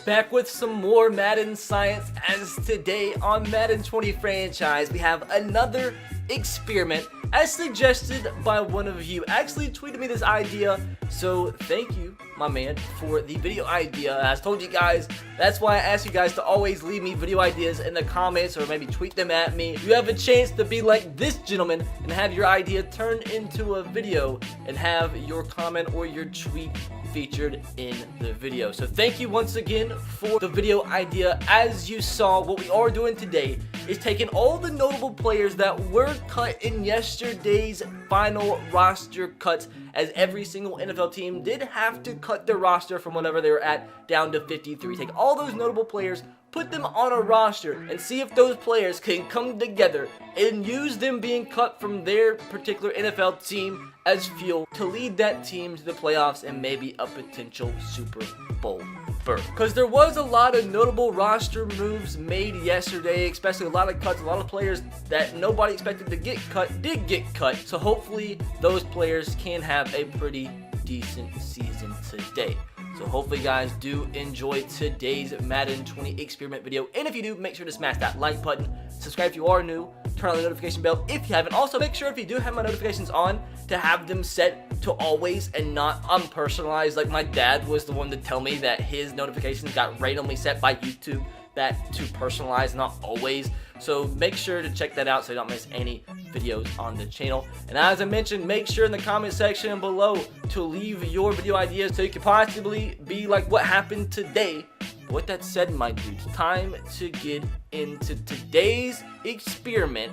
Back with some more Madden science, as today on Madden 20 franchise we have another experiment as suggested by one of you. Actually tweeted me this idea, so thank you, my man, for the video idea. As I told you guys, that's why I ask you guys to always leave me video ideas in the comments or maybe tweet them at me. You have a chance to be like this gentleman and have your idea turned into a video and have your comment or your tweet featured in the video. So thank you once again for the video idea. As you saw, what we are doing today is taking all the notable players that were cut in yesterday's final roster cuts, as every single NFL team did have to cut their roster from whatever they were at down to 53. Take all those notable players, put them on a roster, and see if those players can come together and use them being cut from their particular NFL team as fuel to lead that team to the playoffs and maybe a potential Super Bowl berth. Because there was a lot of notable roster moves made yesterday, especially a lot of cuts. A lot of players that nobody expected to get cut did get cut. So hopefully those players can have a pretty decent season today. So hopefully you guys do enjoy today's Madden 20 experiment video. And if you do, make sure to smash that like button. Subscribe if you are new. Turn on the notification bell if you haven't. Also, make sure if you do have my notifications on to have them set to always and not unpersonalized. Like my dad was the one to tell me that his notifications got randomly set by YouTube that to personalize, not always. So make sure to check that out so you don't miss any videos on the channel. And as I mentioned, make sure in the comment section below to leave your video ideas so you could possibly be like what happened today. But with that said, my dudes, time to get into today's experiment.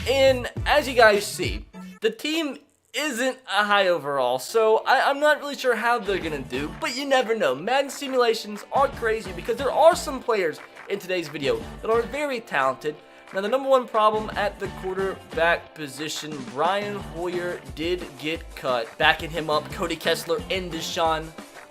And as you guys see, the team isn't a high overall, so I'm not really sure how they're gonna do, but you never know. Madden simulations are crazy because there are some players in today's video that are very talented. Now, the number one problem at the quarterback position, Brian Hoyer did get cut. Backing him up, Cody Kessler and Deshaun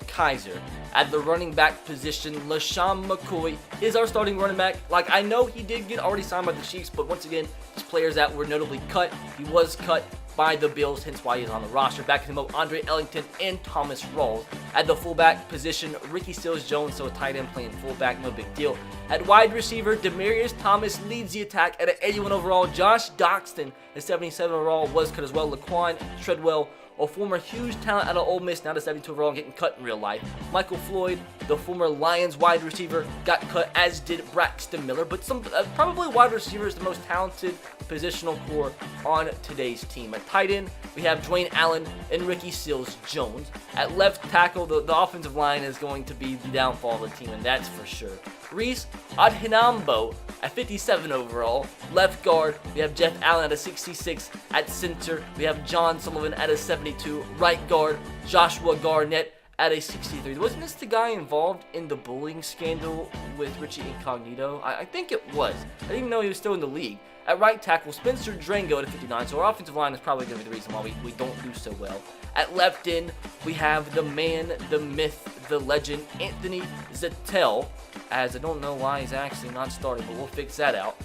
Kaiser. At the running back position, LaShawn McCoy is our starting running back. Like, I know he did get already signed by the Chiefs, but once again, these players that were notably cut, he was cut by the Bills, hence why he's on the roster. Backing him up, Andre Ellington and Thomas Rawls. At the fullback position, Ricky Seals-Jones, so a tight end playing fullback, no big deal. At wide receiver, Demaryius Thomas leads the attack at an 81 overall. Josh Doxson at 77 overall was cut as well. Laquan Treadwell, a former huge talent out of Ole Miss, now to 72 overall and getting cut in real life. Michael Floyd, the former Lions wide receiver, got cut, as did Braxton Miller. But some probably wide receiver is the most talented positional core on today's team. At tight end, we have Dwayne Allen and Ricky Seals-Jones. At left tackle, the offensive line is going to be the downfall of the team, and that's for sure. Reese Adhinambo at 57 overall. Left guard, we have Jeff Allen at a 66. At center, we have John Sullivan at a 72. Right guard, Joshua Garnett at a 63. Wasn't this the guy involved in the bullying scandal with Richie Incognito? I think it was. I didn't even know he was still in the league. At right tackle, Spencer Drango at 59. So our offensive line is probably going to be the reason why we don't do so well. At left end, we have the man, the myth, the legend, Anthony Zettel. As I don't know why he's actually not starting, but we'll fix that out.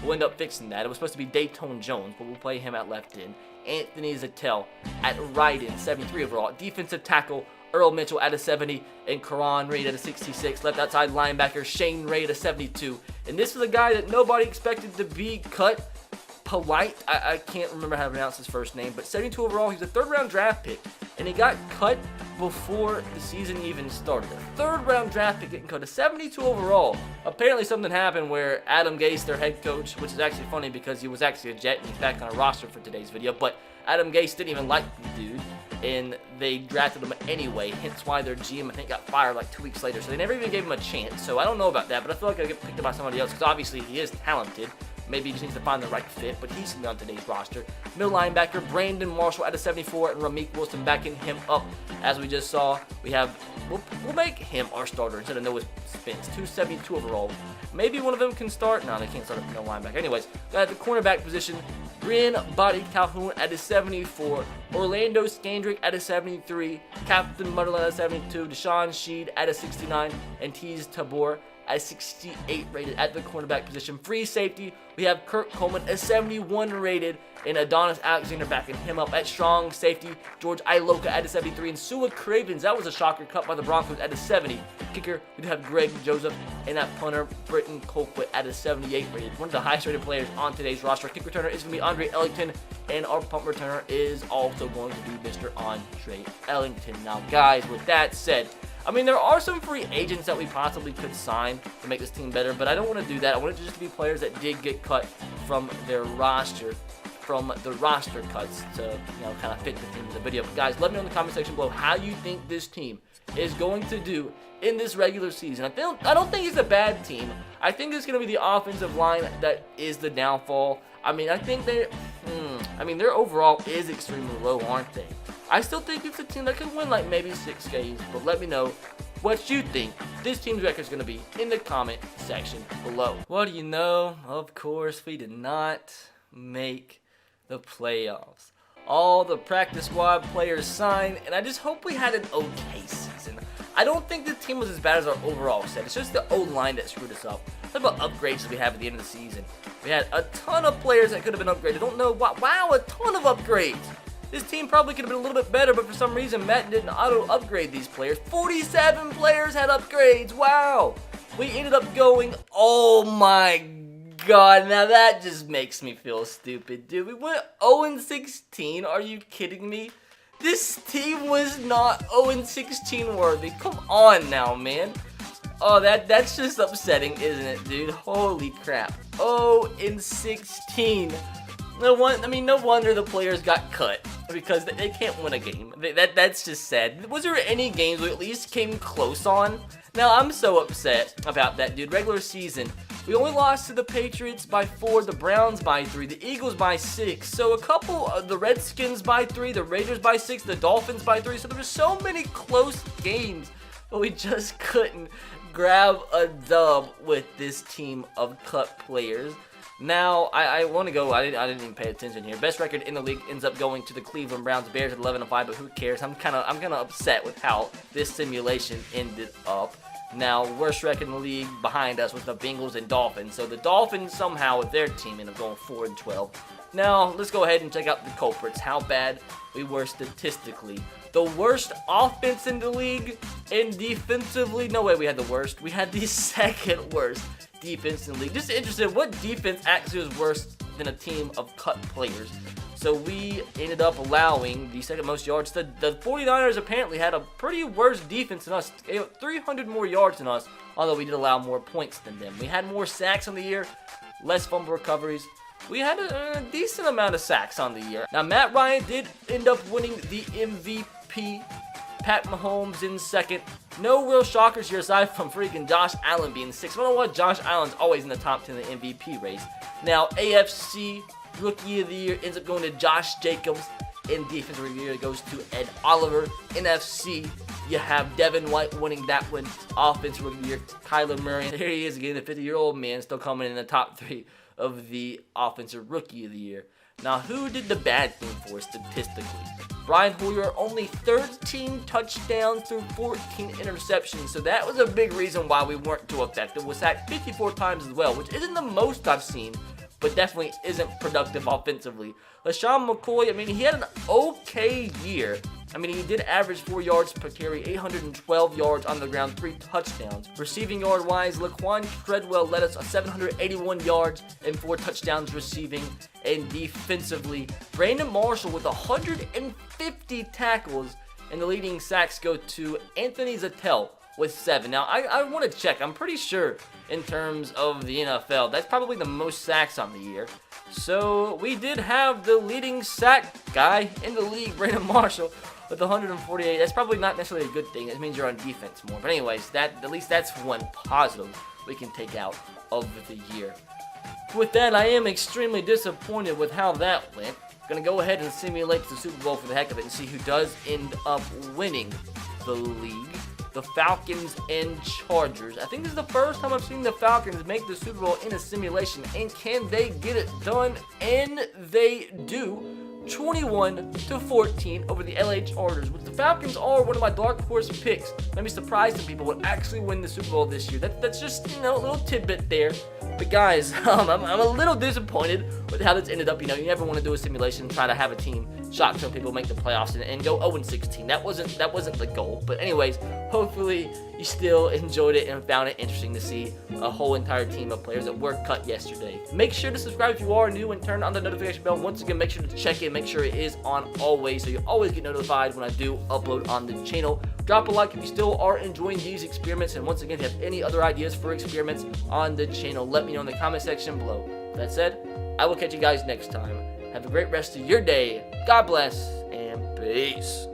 We'll end up fixing that. It was supposed to be Dayton Jones, but we'll play him at left end. Anthony Zettel at right end, 73 overall. Defensive tackle, Earl Mitchell at a 70, and Karan Reed at a 66. Left outside linebacker, Shane Ray at a 72. And this was a guy that nobody expected to be cut. Polite, I can't remember how to pronounce his first name, but 72 overall. He's a third-round draft pick, and he got cut before the season even started. A third-round draft pick getting cut, a 72 overall. Apparently something happened where Adam Gase, their head coach, which is actually funny because he was actually a Jet and he's back on a roster for today's video, but Adam Gase didn't even like the dude, and they drafted him anyway, hence why their GM, I think, got fired like 2 weeks later, so they never even gave him a chance. So I don't know about that, but I feel like I get picked up by somebody else because obviously he is talented. Maybe he just needs to find the right fit, but he's going to be on today's roster. Middle linebacker, Brandon Marshall at a 74, and Ramik Wilson backing him up. As we just saw, we'll make him our starter instead of Noah Spence. 272 overall. Maybe one of them can start. No, they can't start at middle linebacker. Anyways, at the cornerback position, Bryn Body Calhoun at a 74, Orlando Scandrick at a 73, Captain Mutterland at a 72, Deshaun Sheed at a 69, and Teez Tabor at 68 rated at the cornerback position. Free safety, we have Kurt Coleman at 71 rated, and Adonis Alexander backing him up. At strong safety, George Iloka at a 73, and Sua Cravens, that was a shocker, cut by the Broncos at a 70. Kicker, we have Greg Joseph, and that punter, Britton Colquitt at a 78 rated. One of the highest rated players on today's roster. Kick returner is going to be Andre Ellington, and our punt returner is also going to be Mr. Andre Ellington. Now, guys, with that said, I mean, there are some free agents that we possibly could sign to make this team better, but I don't want to do that. I want it to just be players that did get cut from their roster, from the roster cuts to, kind of fit the theme of the video. But guys, let me know in the comment section below how you think this team is going to do in this regular season. I don't think it's a bad team. I think it's going to be the offensive line that is the downfall. I mean, I think their overall is extremely low, aren't they? I still think it's a team that could win like maybe 6 games, but let me know what you think this team's record is going to be in the comment section below. What do you know? Of course, we did not make the playoffs. All the practice squad players signed, and I just hope we had an okay season. I don't think the team was as bad as our overall set. It's just the O-line that screwed us up. What about upgrades we have at the end of the season? We had a ton of players that could have been upgraded. I don't know why. Wow, a ton of upgrades. This team probably could have been a little bit better, but for some reason, Madden didn't auto-upgrade these players. 47 players had upgrades. Wow. We ended up going, oh my god, now that just makes me feel stupid, dude. We went 0-16. Are you kidding me? This team was not 0-16 worthy. Come on now, man. Oh, that's just upsetting, isn't it, dude? Holy crap. 0-16. No wonder the players got cut, because they can't win a game. That's just sad. Was there any games we at least came close on? Now, I'm so upset about that, dude. Regular season, we only lost to the Patriots by 4, the Browns by 3, the Eagles by 6. So a couple of the Redskins by 3, the Raiders by 6, the Dolphins by 3. So there were so many close games, but we just couldn't grab a dub with this team of cut players. Now, I want to go, I didn't even pay attention here. Best record in the league ends up going to the Cleveland Browns. Bears at 11-5, but who cares? I'm kind of upset with how this simulation ended up. Now, worst record in the league behind us was the Bengals and Dolphins. So the Dolphins somehow with their team ended up going 4-12. Now, let's go ahead and check out the culprits, how bad we were statistically. The worst offense in the league, and defensively, no way we had the worst. We had the second worst defense in the league. Just interested, what defense actually was worse than a team of cut players? So we ended up allowing the second most yards. The 49ers apparently had a pretty worse defense than us. 300 more yards than us, although we did allow more points than them. We had more sacks on the year, less fumble recoveries. We had a decent amount of sacks on the year. Now, Matt Ryan did end up winning the MVP. Pat Mahomes in second. No real shockers here aside from freaking Josh Allen being sixth. I don't know what, Josh Allen's always in the top 10 of the MVP race. Now, AFC Rookie of the Year ends up going to Josh Jacobs. And Defensive Rookie of the Year goes to Ed Oliver. NFC, you have Devin White winning that one. Offensive Rookie of the Year, Kyler Murray. And there he is again, the 50-year-old man still coming in the top 3 of the Offensive Rookie of the Year. Now, who did the bad thing for statistically? Brian Hoyer, only 13 touchdowns through 14 interceptions. So that was a big reason why we weren't too effective. Was sacked 54 times as well, which isn't the most I've seen, but definitely isn't productive offensively. LaShawn McCoy, I mean, he had an okay year. I mean, he did average 4 yards per carry, 812 yards on the ground, 3 touchdowns. Receiving yard-wise, Laquan Treadwell led us 781 yards and 4 touchdowns receiving. And defensively, Brandon Marshall with 150 tackles, and the leading sacks go to Anthony Zattel with 7. Now, I want to check. I'm pretty sure in terms of the NFL, that's probably the most sacks on the year. So we did have the leading sack guy in the league, Brandon Marshall, with 148. That's probably not necessarily a good thing. It means you're on defense more. But anyways, at least that's one positive we can take out of the year. With that, I am extremely disappointed with how that went. Gonna go ahead and simulate the Super Bowl for the heck of it and see who does end up winning the league. The Falcons and Chargers. I think this is the first time I've seen the Falcons make the Super Bowl in a simulation. And can they get it done? And they do. 21-14 over the LA Chargers, which the Falcons are one of my dark horse picks. Let me surprise some people would actually win the Super Bowl this year. That's just, a little tidbit there. But guys, I'm a little disappointed with how this ended up. You never want to do a simulation, try to have a team shock some people, make the playoffs, and go 0-16. That wasn't the goal. But anyways, hopefully you still enjoyed it and found it interesting to see a whole entire team of players that were cut yesterday. Make sure to subscribe if you are new and turn on the notification bell. Once again, make sure to check it. Make sure it is on always, so you always get notified when I do upload on the channel. Drop a like if you still are enjoying these experiments. And once again, if you have any other ideas for experiments on the channel, let me know in the comment section below. That said, I will catch you guys next time. Have a great rest of your day. God bless and peace.